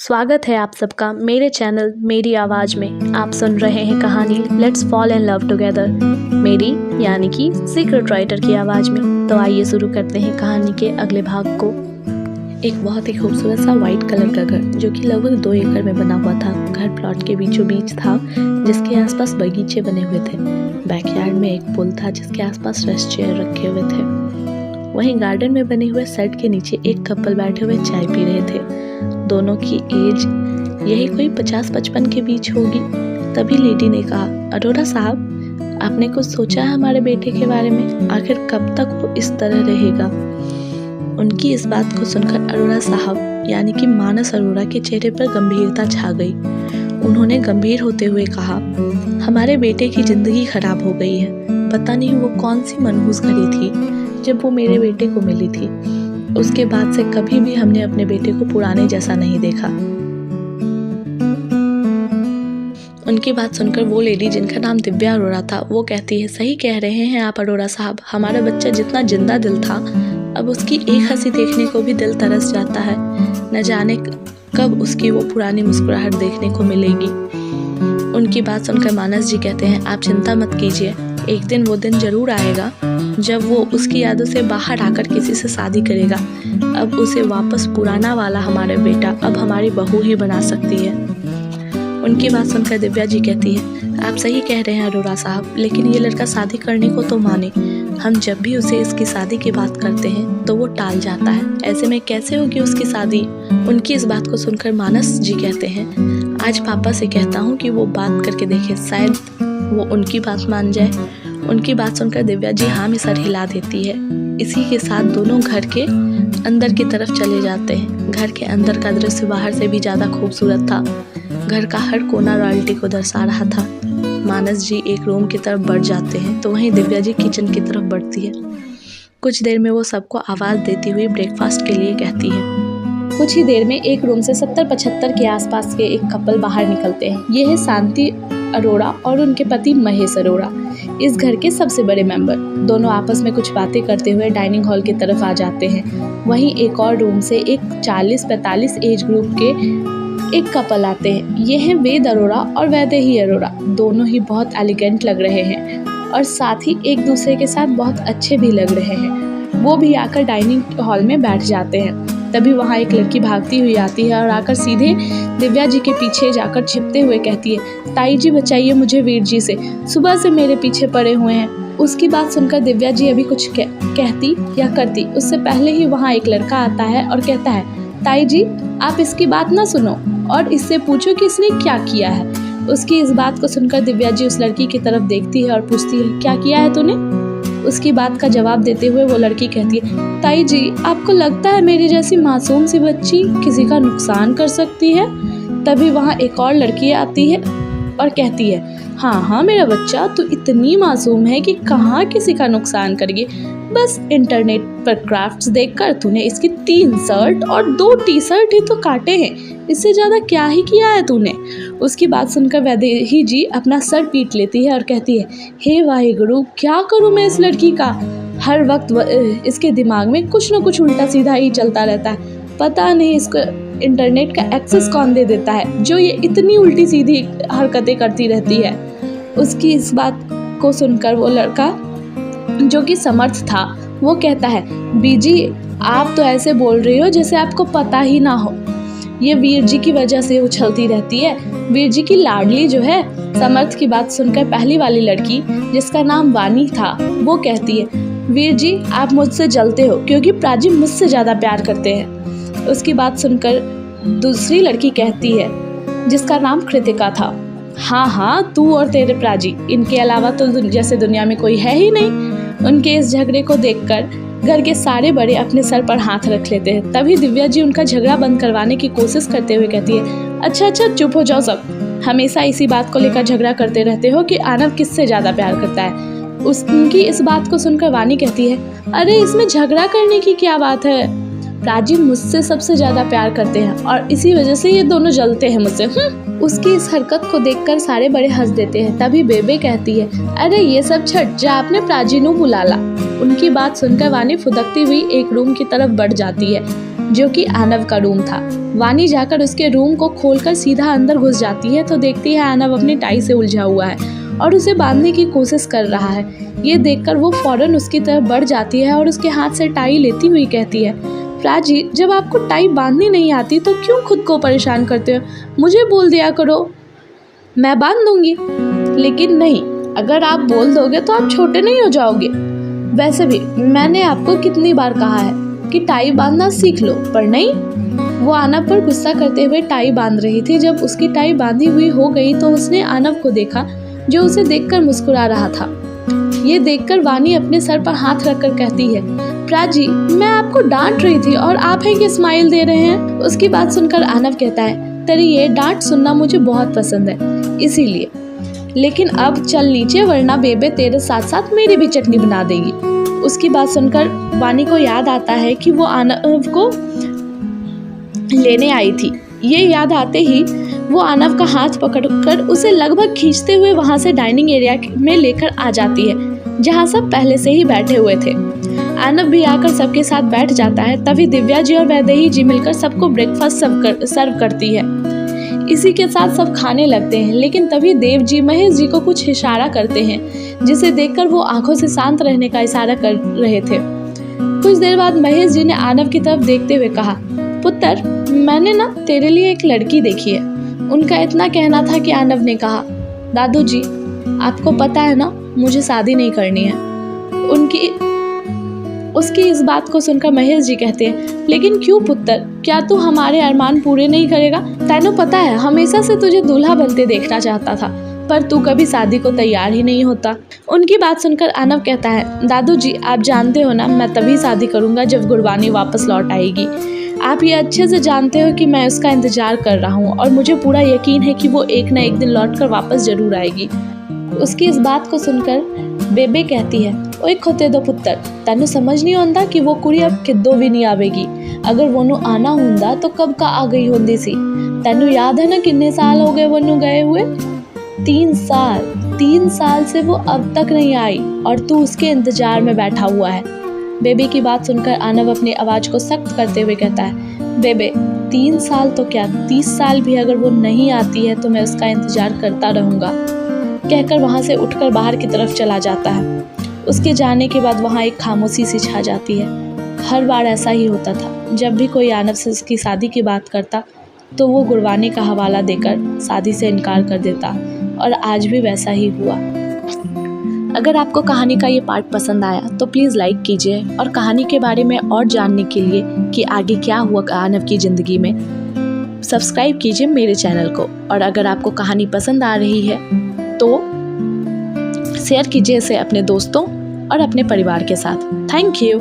स्वागत है आप सबका मेरे चैनल मेरी आवाज़ में। आप सुन रहे हैं कहानी let's fall in love together, मेरी यानी कि सीक्रेट राइटर की आवाज़ में। तो आइए शुरू करते हैं कहानी के अगले भाग को। एक बहुत ही खूबसूरत सा वाइट कलर का घर जो कि लगभग 2 एकड़ में बना हुआ था। घर प्लॉट के बीचों बीच था जिसके आसपास बगीचे बने हुए थे। बैकयार्ड में एक पुल था जिसके आसपास रेस्ट चेयर रखे हुए थे। वहीं गार्डन में बने हुए सेट के नीचे एक कपल बैठे हुए चाय पी रहे थे। दोनों की एज यही कोई 50-55 के बीच होगी। तभी लेडी ने कहा, अरोरा साहब, आपने कुछ सोचा है हमारे बेटे के बारे में? आखिर कब तक वो इस तरह रहेगा? उनकी इस बात को सुनकर अरोरा साहब यानी कि मानस अरोरा के चेहरे पर गंभीरता छा गई। उन्होंने गंभीर होते हुए कहा, हमारे बेटे की जिंदगी खराब हो गई है। पता नहीं वो कौन सी मनहूस घड़ी थी जब वो मेरे बेटे को मिली थी। उसके बाद से कभी भी हमने अपने बेटे को पुराने जैसा नहीं देखा। उनकी बात सुनकर वो लेडी जिनका नाम दिव्या अरोरा था वो कहती है, सही कह रहे हैं आप अरोरा साहब। हमारा बच्चा जितना जिंदा दिल था अब उसकी एक हंसी देखने को भी दिल तरस जाता है। न जाने कब उसकी वो पुरानी मुस्कुराहट देखने को मिलेगी। उनकी बात सुनकर मानस जी कहते हैं, आप चिंता मत कीजिए, एक दिन वो दिन जरूर आएगा जब वो उसकी यादों से बाहर आकर किसी से शादी करेगा। अब उसे वापस पुराना वाला हमारा बेटा अब हमारी बहू ही बना सकती है। उनकी बात सुनकर दिव्या जी कहती है, आप सही कह रहे हैं अरोरा साहब, लेकिन ये लड़का शादी करने को तो माने। हम जब भी उसे इसकी शादी की बात करते हैं तो वो टाल जाता है। ऐसे में कैसे होगी उसकी शादी? उनकी इस बात को सुनकर मानस जी कहते हैं, आज पापा से कहता हूँ कि वो बात करके देखे, शायद वो उनकी बात मान जाए। उनकी बात सुनकर दिव्या जी हाँ में सर हिला देती है। इसी के साथ दोनों घर के अंदर की तरफ चले जाते हैं। घर के अंदर का दृश्य बाहर से भी ज़्यादा खूबसूरत था। घर का हर कोना रॉयल्टी को दर्शा रहा था। मानस जी एक रूम की तरफ बढ़ जाते हैं तो वहीं दिव्या जी किचन की तरफ बढ़ती है। कुछ देर में वो सबको आवाज़ देती हुई ब्रेकफास्ट के लिए कहती है। कुछ ही देर में एक रूम से 70-75 के आसपास के एक कपल बाहर निकलते हैं। ये है शांति अरोरा और उनके पति महेश अरोरा, इस घर के सबसे बड़े मेंबर। दोनों आपस में कुछ बातें करते हुए डाइनिंग हॉल की तरफ आ जाते हैं। वहीं एक और रूम से एक 40-45 एज ग्रुप के एक कपल आते हैं। ये हैं वेद अरोरा और वैदेही अरोरा। दोनों ही बहुत एलिगेंट लग रहे हैं और साथ ही एक दूसरे के साथ बहुत अच्छे भी लग रहे हैं। वो भी आकर डाइनिंग हॉल में बैठ जाते हैं। तभी वहाँ एक लड़की भागती हुई आती है और आकर सीधे दिव्या जी के पीछे जाकर छिपते हुए कहती है, ताई जी बचाइए मुझे वीर जी से, सुबह से मेरे पीछे पड़े हुए हैं। उसकी बात सुनकर दिव्या जी अभी कुछ कहती या करती उससे पहले ही वहाँ एक लड़का आता है और कहता है, ताई जी आप इसकी बात ना सुनो और इससे पूछो कि इसने क्या किया है। उसकी इस बात को सुनकर दिव्या जी उस लड़की की तरफ देखती है और पूछती है, क्या किया है तूने? उसकी बात का जवाब देते हुए वो लड़की कहती है, ताई जी आपको लगता है मेरी जैसी मासूम सी बच्ची किसी का नुकसान कर सकती है? तभी वहाँ एक और लड़की आती है और कहती है, हाँ मेरा बच्चा तू इतनी मासूम है कि कहाँ किसी का नुकसान करेगी। बस इंटरनेट पर क्राफ्ट्स देखकर तूने इसकी 3 शर्ट और 2 टी-शर्ट ही तो काटे हैं, इससे ज़्यादा क्या ही किया है तूने? उसकी बात सुनकर वैदेही जी अपना सर पीट लेती है और कहती है, हे वाहिगुरु क्या करूँ मैं इस लड़की का? हर वक्त इसके दिमाग में कुछ न कुछ उल्टा सीधा ही चलता रहता है। पता नहीं इसको इंटरनेट का एक्सेस कौन दे देता है जो ये इतनी उल्टी सीधी हरकतें करती रहती है। उसकी इस बात को सुनकर वो लड़का जो कि समर्थ था वो कहता है, बीजी आप तो ऐसे बोल रही हो जैसे आपको पता ही ना हो। ये वीर जी की वजह से उछलती रहती है। वीर जी की लाडली जो है। समर्थ की बात सुनकर पहली वाली लड़की जिसका नाम वानी था वो कहती है, वीर जी आप मुझसे जलते हो क्योंकि प्राची मुझसे ज़्यादा प्यार करते हैं। उसकी बात सुनकर दूसरी लड़की कहती है जिसका नाम कृतिका था, हाँ तू और तेरे प्राची, इनके अलावा तो जैसे दुनिया में कोई है ही नहीं। उनके इस झगड़े को देखकर घर के सारे बड़े अपने सर पर हाथ रख लेते हैं। तभी दिव्या जी उनका झगड़ा बंद करवाने की कोशिश करते हुए कहती है, अच्छा चुप हो जाओ सब, हमेशा इसी बात को लेकर झगड़ा करते रहते हो कि आनव किससे ज़्यादा प्यार करता है। उनकी इस बात को सुनकर वानी कहती है, अरे इसमें झगड़ा करने की क्या बात है? प्राची मुझसे सबसे ज़्यादा प्यार करते हैं और इसी वजह से ये दोनों जलते हैं मुझसे। उसकी इस हरकत को देखकर सारे बड़े हंस देते हैं। तभी बेबे कहती है, अरे ये सब छट जा आपने प्राची नू बुला ला। उनकी बात सुनकर वानी फुदकती हुई एक रूम की तरफ बढ़ जाती है। जो कि आनव का रूम था। वानी जाकर उसके रूम को खोलकर सीधा अंदर घुस जाती है तो देखती है आनव अपनी टाई से उलझा हुआ है और उसे बांधने की कोशिश कर रहा है। ये देखकर वो फौरन उसकी तरफ बढ़ जाती है और उसके हाथ से टाई लेती हुई कहती है, प्राची, जब आपको टाई बांधनी नहीं आती तो क्यों खुद को परेशान करते हो? मुझे बोल दिया करो, मैं बांध दूंगी। लेकिन नहीं, अगर आप बोल दोगे तो आप छोटे नहीं हो जाओगे। वैसे भी मैंने आपको कितनी बार कहा है कि टाई बांधना सीख लो, पर नहीं। वो आनव पर गुस्सा करते हुए टाई बांध रही थी। जब उसकी टाई बांधी हुई हो गई तो उसने आनव को देखा, जो उसे देखकर मुस्कुरा रहा था। ये देखकर वानी अपने सर पर हाथ रखकर कहती है, प्राची, मैं आपको डांट रही थी और आप हैं कि स्माइल दे रहे हैं। उसकी बात सुनकर आनव कहता है, तेरी ये डांट सुनना मुझे बहुत पसंद है, इसीलिए। लेकिन अब चल नीचे, वरना बेबे तेरे साथ साथ मेरी भी चटनी बना देगी। उसकी बात सुनकर वानी को याद आता है कि वो आनव को लेने आई थी। ये याद आते ही वो आनव का हाथ पकड़कर उसे लगभग खींचते हुए वहां से डाइनिंग एरिया में लेकर आ जाती है, जहां सब पहले से ही बैठे हुए थे। आनव भी आकर सबके साथ बैठ जाता है। तभी दिव्या जी और वैदेही जी मिलकर सबको ब्रेकफास्ट सर्व करती है। इसी के साथ सब खाने लगते हैं, लेकिन तभी देव जी महेश जी को कुछ इशारा करते हैं, जिसे देखकर वो आंखों से शांत रहने का इशारा कर रहे थे। कुछ देर बाद महेश जी ने आनव की तरफ देखते हुए कहा, पुत्र, मैंने ना तेरे लिए एक लड़की देखी है। उनका इतना कहना था कि आनव ने कहा, दादू जी, आपको पता है ना, मुझे शादी नहीं करनी है। उसकी इस बात को सुनकर महेश जी कहते हैं, लेकिन क्यों पुत्र, क्या तू हमारे अरमान पूरे नहीं करेगा? तैਨੂੰ पता है, हमेशा से तुझे दूल्हा बनते देखना चाहता था, पर तू कभी शादी को तैयार ही नहीं होता। उनकी बात सुनकर आनव कहता है, दादू जी, आप जानते हो ना, मैं तभी शादी करूंगा जब गुरबानी वापस लौट आएगी। आप ये अच्छे से जानते हो कि मैं उसका इंतजार कर रहा हूँ और मुझे पूरा यकीन है कि वो एक ना एक दिन लौटकर वापस जरूर आएगी। उसकी इस बात को सुनकर बेबे कहती है, ओए खोते दो पुत्र, तैਨੂੰ समझ नहीं आंदा कि वो कुड़ी अब किद्दों भी नहीं आवेगी। अगर वोनू आना हुंदा तो कब का आ गई होंदी सी। तैਨੂੰ याद है ना कितने साल हो गए वोनू गए हुए? 3 साल। 3 साल से वो अब तक नहीं आई और तू उसके इंतजार में बैठा हुआ है। बेबे की बात सुनकर आनव अपनी आवाज को सख्त करते हुए कहता है, बेबे, 3 साल तो क्या, 30 साल भी अगर वो नहीं आती है तो मैं उसका इंतजार करता रहूंगा। कहकर वहां से उठकर बाहर की तरफ चला जाता है। उसके जाने के बाद वहाँ एक खामोशी सी छा जाती है। हर बार ऐसा ही होता था, जब भी कोई आनव से उसकी शादी की बात करता तो वो गुरबानी का हवाला देकर शादी से इनकार कर देता, और आज भी वैसा ही हुआ। अगर आपको कहानी का ये पार्ट पसंद आया तो प्लीज़ लाइक कीजिए, और कहानी के बारे में और जानने के लिए कि आगे क्या हुआ आनव की ज़िंदगी में, सब्सक्राइब कीजिए मेरे चैनल को। और अगर आपको कहानी पसंद आ रही है तो शेयर कीजिए इसे अपने दोस्तों और अपने परिवार के साथ। Thank you.